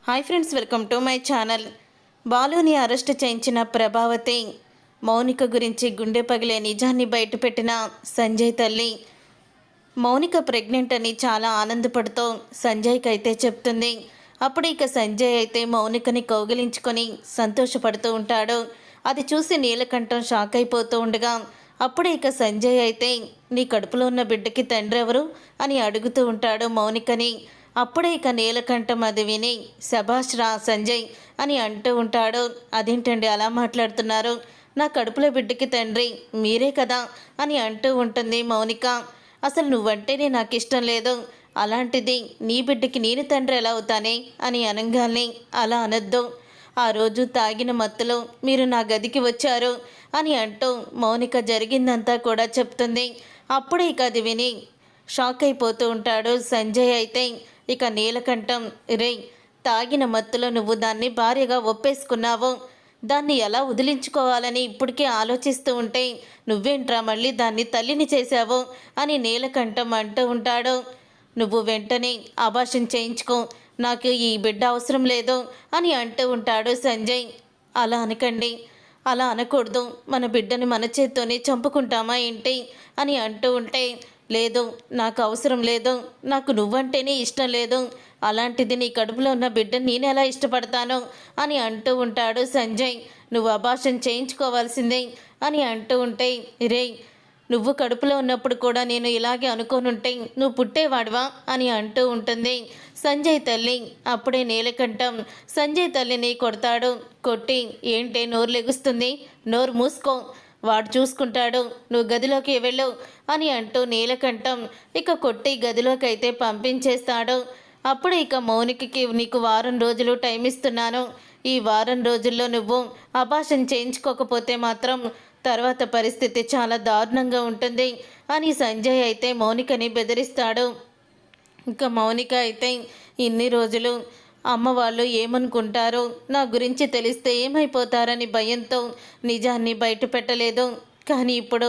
Hi friends, welcome to my channel. బాలుని arrest చేయించిన ప్రభావతి, మౌనిక గురించి గుండె పగిలే నిజాన్ని బయటపెట్టిన సంజయ్ తల్లి. మౌనిక ప్రెగ్నెంట్ అని చాలా ఆనందపడుతూ సంజయ్కి అయితే చెప్తుంది. అప్పుడు ఇక సంజయ్ అయితే మౌనికని కౌగిలించుకొని సంతోషపడుతూ ఉంటాడు. అది చూసి నీలకంఠం షాక్ అయిపోతూ ఉండగా అప్పుడే ఇక సంజయ్ అయితే నీ కడుపులో ఉన్న బిడ్డకి తండ్రి ఎవరు అని అడుగుతూ ఉంటాడు మౌనికని. అప్పుడే ఇక నీలకంఠం అది విని శభాష్ రా సంజయ్ అని అంటూ ఉంటాడు. అదేంటండి అలా మాట్లాడుతున్నారు, నా కడుపులో బిడ్డకి తండ్రి మీరే కదా అని అంటూ ఉంటుంది మౌనిక. అసలు నువ్వంటేనే నాకు ఇష్టం లేదు, అలాంటిది నీ బిడ్డకి నేను తండ్రి ఎలా అవుతానే అని అనగానే అలా అనొద్దు, ఆ రోజు తాగిన మత్తులో మీరు నా గదికి వచ్చారు అని అంటూ మౌనిక జరిగిందంతా కూడా చెప్తుంది. అప్పుడే ఇక అది విని షాక్ అయిపోతూ ఉంటాడు సంజయ్ అయితే. ఇక నీలకంఠం, రే తాగిన మత్తులో నువ్వు దాన్ని భార్యగా ఒప్పేసుకున్నావు, దాన్ని ఎలా వదిలించుకోవాలని ఇప్పటికే ఆలోచిస్తూ ఉంటే నువ్వేంట్రా మళ్ళీ దాన్ని తల్లిని చేశావు అని నీలకంఠం అంటూ ఉంటాడు. నువ్వు వెంటనే అబార్షన్ చేయించుకో, నాకు ఈ బిడ్డ అవసరం లేదు అని అంటూ ఉంటాడు సంజయ్. అలా అనకండి, అలా అనకూడదు, మన బిడ్డని మన చేత్తోనే చంపుకుంటామా ఏంటి అని అంటూ ఉంటే లేదు, నాకు అవసరం లేదు, నాకు నువ్వంటేనే ఇష్టం లేదు, అలాంటిది నీ కడుపులో ఉన్న బిడ్డని నేను ఎలా ఇష్టపడతాను అని అంటూ ఉంటాడు సంజయ్. నువ్వు అబార్షన్ చేయించుకోవాల్సిందే అని అంటూ ఉంటే రే నువ్వు కడుపులో ఉన్నప్పుడు కూడా నేను ఇలాగే అనుకోనుంటే నువ్వు పుట్టేవాడివా అని అంటూ ఉంటుంది సంజయ్ తల్లి. అప్పుడే నీలకంఠం సంజయ్ తల్లిని కొడతాడు. కొట్టి ఏంటే నోరు లెగుస్తుంది, నోరు మూసుకో, వాడు చూసుకుంటాడు, నువ్వు గదిలోకి వెళ్ళు అని అంటూ నీలకంఠం ఇక కొట్టి గదిలోకి అయితే పంపించేస్తాడు. అప్పుడు ఇక మౌనికకి నీకు వారం రోజులు టైం ఇస్తున్నాను, ఈ వారం రోజుల్లో నువ్వు అబార్షన్ చేయించుకోకపోతే మాత్రం తర్వాత పరిస్థితి చాలా దారుణంగా ఉంటుంది అని సంజయ్ అయితే మౌనికని బెదిరిస్తాడు. ఇంకా మౌనిక అయితే ఇన్ని రోజులు అమ్మ వాళ్ళు ఏమనుకుంటారో, నా గురించి తెలిస్తే ఏమైపోతారని భయంతో నిజాన్ని బయట పెట్టలేదు. కానీ ఇప్పుడు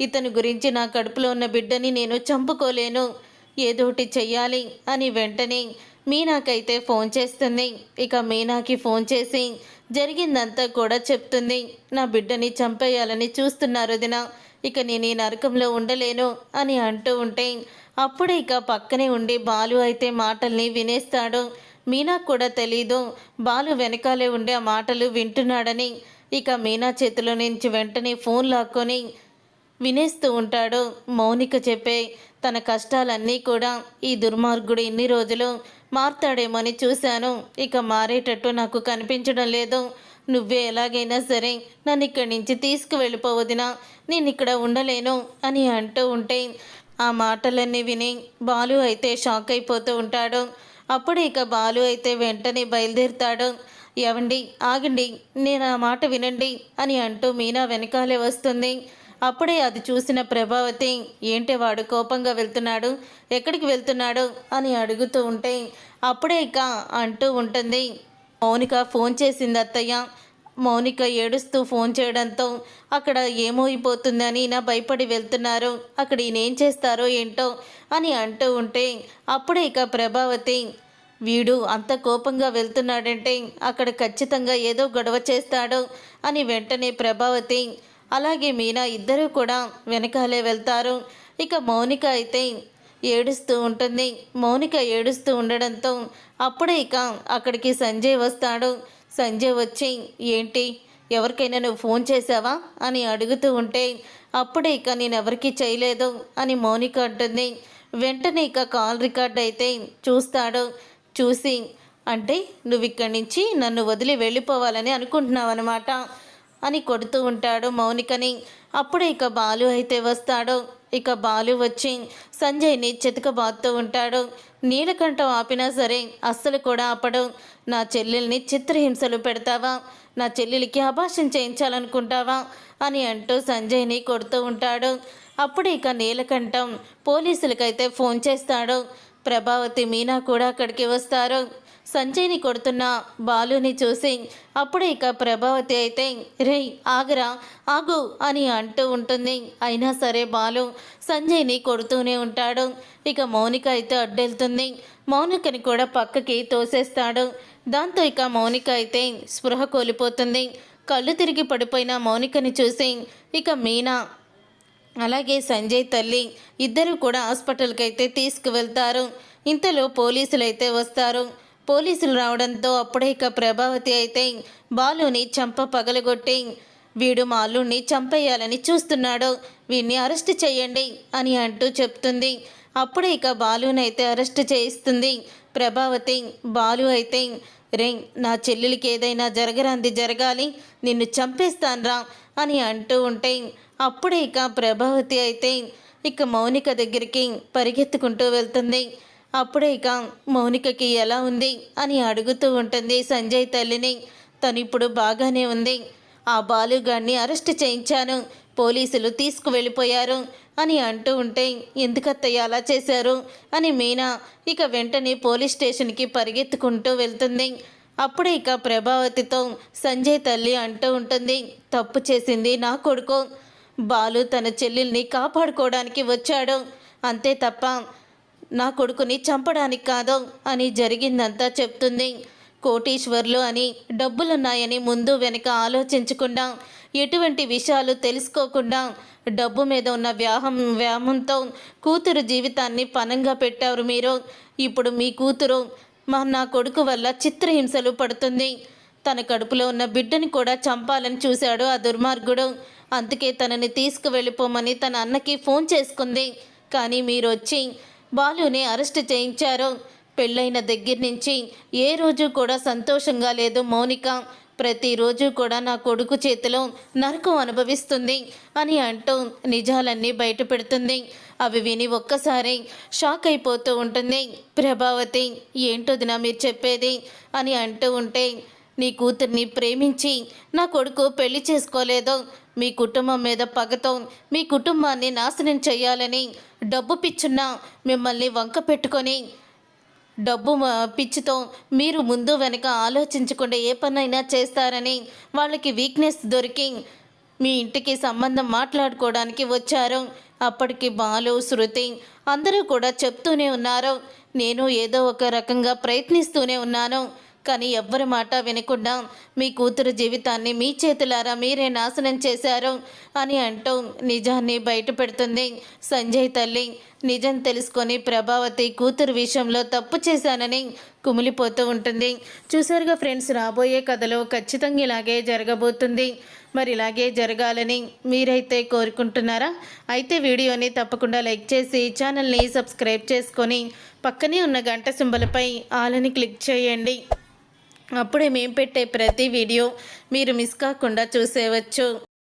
ఇతని గురించి నా కడుపులో ఉన్న బిడ్డని నేను చంపుకోలేను, ఏదోటి చెయ్యాలి అని వెంటనే మీనాకైతే ఫోన్ చేస్తుంది. ఇక మీనాకి ఫోన్ చేసి జరిగిందంతా కూడా చెప్తుంది. నా బిడ్డని చంపేయాలని చూస్తున్నారు వదిన, ఇక నేను ఈ నరకంలో ఉండలేను అని అంటూ ఉంటే అప్పుడే ఇక పక్కనే ఉండి బాలు అయితే మాటల్ని వినేస్తాడు. మీనా కూడా తెలీదు బాలు వెనకాలే ఉండే ఆ మాటలు వింటున్నాడని. ఇక మీనా చేతిలో నుంచి వెంటనే ఫోన్ లాక్కొని వినేస్తూ ఉంటాడు. మౌనిక చెప్పే తన కష్టాలన్నీ కూడా ఈ దుర్మార్గుడు ఇన్ని రోజులు మారుతాడేమని చూశాను, ఇక మారేటట్టు నాకు కనిపించడం లేదు, నువ్వే ఎలాగైనా సరే నన్ను ఇక్కడి నుంచి తీసుకువెళ్ళిపోవదినా, నేను ఇక్కడ ఉండలేను అని అంటూ ఉంటే ఆ మాటలన్నీ విని బాలు అయితే షాక్ అయిపోతూ ఉంటాడు. అప్పుడు ఇక బాలు అయితే వెంటనే బయలుదేరుతాడు. ఏవండి ఆగండి, నేను ఆ మాట వినండి అని అంటూ మీనా వెనకాలే వస్తుంది. అప్పుడే అది చూసిన ప్రభావతి ఏంటి వాడు కోపంగా వెళ్తున్నాడు, ఎక్కడికి వెళ్తున్నాడు అని అడుగుతూ ఉంటే అప్పుడే ఇక అంటూ ఉంటుంది, మౌనిక ఫోన్ చేసింది అత్తయ్య. మౌనిక ఏడుస్తూ ఫోన్ చేయడంతో అక్కడ ఏమైపోతుందని నా భయపడి వెళ్తున్నారు, అక్కడ ఈయనేం చేస్తారో ఏంటో అని అంటూ ఉంటే అప్పుడే ఇక ప్రభావతి వీడు అంత కోపంగా వెళ్తున్నాడంటే అక్కడ ఖచ్చితంగా ఏదో గొడవ చేస్తాడు అని వెంటనే ప్రభావతి అలాగే మీనా ఇద్దరూ కూడా వెనకాలే వెళ్తారు. ఇక మౌనిక అయితే ఏడుస్తూ ఉంటుంది. మౌనిక ఏడుస్తూ ఉండడంతో అప్పుడే ఇక అక్కడికి సంజయ్ వస్తాడు. సంజయ్ వచ్చి ఏంటి ఎవరికైనా నువ్వు ఫోన్ చేసావా అని అడుగుతూ ఉంటే అప్పుడే ఇక నేను ఎవరికి చేయలేదు అని మౌనిక అంటుంది. వెంటనే ఇక కాల్ రికార్డ్ అయితే చూస్తాడు. చూసి అంటే నువ్వు ఇక్కడి నుంచి నన్ను వదిలి వెళ్ళిపోవాలని అనుకుంటున్నావు అనమాట అని కొడుతూ ఉంటాడు మౌనికని. అప్పుడే ఇక బాలు అయితే వస్తాడు. ఇక బాలు వచ్చి సంజయ్ని చితకబాదుతూ ఉంటాడు. నీలకంఠం ఆపినా సరే అస్సలు కూడా ఆపడు. నా చెల్లెల్ని చిత్రహింసలు పెడతావా, నా చెల్లెలికి అబార్షన్ చేయించాలనుకుంటావా అని అంటూ సంజయ్ని కొడుతూ ఉంటాడు. అప్పుడు ఇక నీలకంఠం పోలీసులకైతే ఫోన్ చేస్తాడు. ప్రభావతి మీనా కూడా అక్కడికి వస్తారు. సంజయ్ని కొడుతున్న బాలుని చూసి అప్పుడే ఇక ప్రభావతి అయితే రేయ్ ఆగరా ఆగు అని అంటూ ఉంటుంది. అయినా సరే బాలు సంజయ్ని కొడుతూనే ఉంటాడు. ఇక మౌనిక అయితే అడ్డెళ్తుంది. మౌనికని కూడా పక్కకి తోసేస్తాడు. దాంతో ఇక మౌనిక అయితే స్పృహ కోల్పోతుంది. కళ్ళు తిరిగి పడిపోయిన మౌనికని చూసి ఇక మీనా అలాగే సంజయ్ తల్లి ఇద్దరు కూడా హాస్పిటల్కి అయితే తీసుకువెళ్తారు. ఇంతలో పోలీసులు అయితే వస్తారు. పోలీసులు రావడంతో అప్పుడే ఇక ప్రభావతి అయితే బాలుని చంప పగలగొట్టి వీడు మా అల్లుడిని చంపేయాలని చూస్తున్నాడు, వీడిని అరెస్ట్ చేయండి అని అంటూ చెప్తుంది. అప్పుడే ఇక బాలునైతే అరెస్ట్ చేయిస్తుంది ప్రభావతి. బాలు అయితే రే నా చెల్లెలికి ఏదైనా జరగరాంది జరగాలి, నిన్ను చంపేస్తాన్రా అని అంటూ ఉంటే అప్పుడే ఇక ప్రభావతి అయితే ఇక మౌనిక దగ్గరికి పరిగెత్తుకుంటూ వెళ్తుంది. అప్పుడే ఇక మౌనికకి ఎలా ఉంది అని అడుగుతూ ఉంటుంది సంజయ్ తల్లిని. తను ఇప్పుడు బాగానే ఉంది, ఆ బాలుగాడిని అరెస్ట్ చేయించాను, పోలీసులు తీసుకువెళ్ళిపోయారు అని అంటూ ఉంటే ఎందుకత్తయ్య అలా చేశారు అని మీనా ఇక వెంటనే పోలీస్ స్టేషన్కి పరిగెత్తుకుంటూ వెళ్తుంది. అప్పుడే ఇక ప్రభావతితో సంజయ్ తల్లి అంటూ ఉంటుంది, తప్పు చేసింది నా కొడుకు, బాలు తన చెల్లెల్ని కాపాడుకోవడానికి వచ్చాడు, అంతే తప్ప నా కొడుకుని చంపడానికి కాదు అని జరిగిందంతా చెప్తుంది. కోటీశ్వర్లు అని డబ్బులున్నాయని ముందు వెనక ఆలోచించకుండా, ఎటువంటి విషయాలు తెలుసుకోకుండా డబ్బు మీద ఉన్న వ్యామంతో కూతురు జీవితాన్ని పనంగా పెట్టారు మీరు. ఇప్పుడు మీ కూతురు నా కొడుకు వల్ల చిత్రహింసలు పడుతుంది. తన కడుపులో ఉన్న బిడ్డని కూడా చంపాలని చూశాడు ఆ దుర్మార్గుడు. అందుకే తనని తీసుకువెళ్ళిపోమని తన అన్నకి ఫోన్ చేసుకుంది. కానీ మీరు వచ్చి బాలుని అరెస్ట్ చేయించారు. పెళ్ళైన దగ్గర నుంచి ఏ రోజు కూడా సంతోషంగా లేదు మౌనిక. ప్రతిరోజు కూడా నా కొడుకు చేతిలో నరకం అనుభవిస్తుంది అని అంటూ నిజాలన్నీ బయట పెడుతుంది. అవి విని ఒక్కసారి షాక్ అయిపోతూ ఉంటుంది ప్రభావతి. ఏంటోదినా మీరు చెప్పేది అని అంటూ ఉంటే, నీ కూతుర్ని ప్రేమించి నా కొడుకు పెళ్లి చేసుకోలేదు, మీ కుటుంబం మీద పగతో మీ కుటుంబాన్ని నాశనం చేయాలని డబ్బు పిచ్చున్నా మిమ్మల్ని వంక పెట్టుకొని డబ్బు పిచ్చితో మీరు ముందు వెనక ఆలోచించకుండా ఏ పనైనా చేస్తారని వాళ్ళకి వీక్నెస్ దొరికి మీ ఇంటికి సంబంధం మాట్లాడుకోవడానికి వచ్చారు. అప్పటికి బాలు శృతి అందరూ కూడా చెప్తూనే ఉన్నారు, నేను ఏదో ఒక రకంగా ప్రయత్నిస్తూనే ఉన్నాను, కానీ ఎవ్వరి మాట వినకుండా మీ కూతురు జీవితాన్ని మీ చేతులారా మీరే నాశనం చేశారు అని అంటూ నిజాన్ని బయట పెడుతుంది సంజయ్ తల్లి. నిజం తెలుసుకొని ప్రభావతి కూతురు విషయంలో తప్పు చేశానని కుమిలిపోతూ ఉంటుంది. చూసారుగా ఫ్రెండ్స్, రాబోయే కథలో ఖచ్చితంగా ఇలాగే జరగబోతుంది. మరి ఇలాగే జరగాలని మీరైతే కోరుకుంటున్నారా? అయితే వీడియోని తప్పకుండా లైక్ చేసి ఛానల్ని సబ్స్క్రైబ్ చేసుకొని పక్కనే ఉన్న గంట సింబల్పై ఆలని క్లిక్ చేయండి. అప్పుడే మేము పెట్టే ప్రతి వీడియో మీరు మిస్ కాకుండా చూసేవచ్చు.